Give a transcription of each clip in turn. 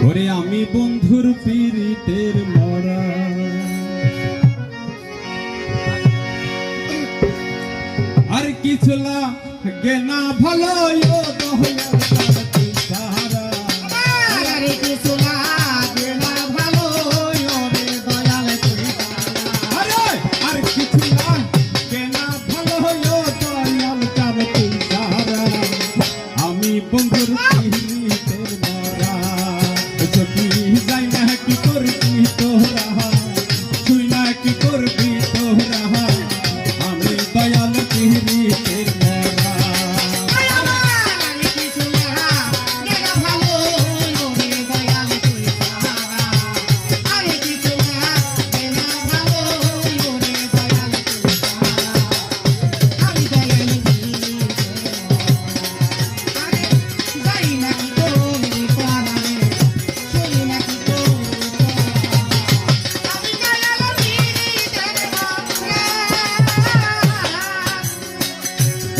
ওরে আমি বন্ধুর পীড়িতের মরা, আর কিছু লাগে না ভালো ও দয়াল কার সাহারা। আর কিছু লাগে না ভালো ওরে দয়াল তুই সাহারা। আরে আর কিছু লাগে না ভালো ও দয়াল কার তুই সাহারা। আমি বন্ধুর পীড়িতের মরা, ছুটি যাই না কি করবি তোরা, তুই না কি করবি তোরা, আমি দয়াল পীড়িতের মরা। আর কিছু লাগে না ভালো ওরে দয়াল তুই সাহারা। আর কিছু লাগে না ভালো ওরে দয়াল তুই সাহারা। আমি দয়াল আরে যাই না কি করবি তোরা রে, শুনি না কি করবি তোরা। আমি দয়াল পীড়িতের মরা।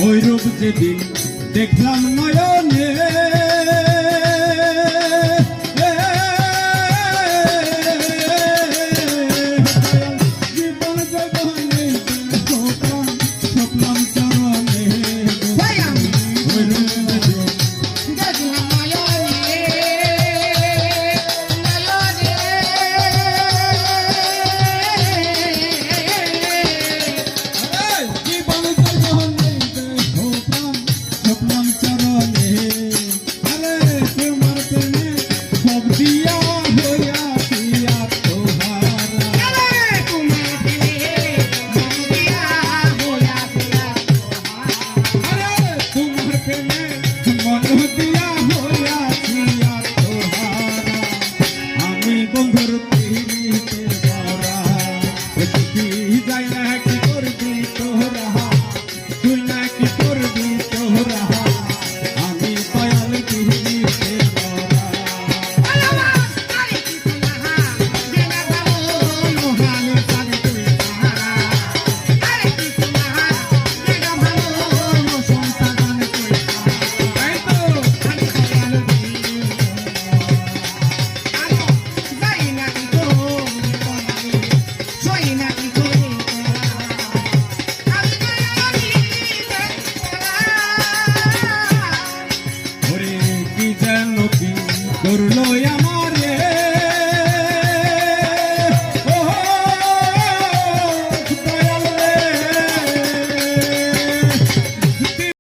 ওই রূপ যেদিন দেখলাম নয়নে, জীবন জগনে স্বপ্নম চরণে। ওই রূপ যেদিন দেখলাম নয়নে, নয়নে। জীবন জগনে স্বপ্নম চরণে। আরে তোমার প্রেমে সব দিয়া হইয়াছি আত্মহারা। আরে তোমার প্রেমে মন দিয়া হইয়াছিলাম তোহারা। আরে তোমার প্রেমে মন দিয়া হইয়াছি আত্মহারা। আমি বন্ধুর পীড়িতের মরা, ছুটি যাই না কি করবি তোরা, তুই না কি করবি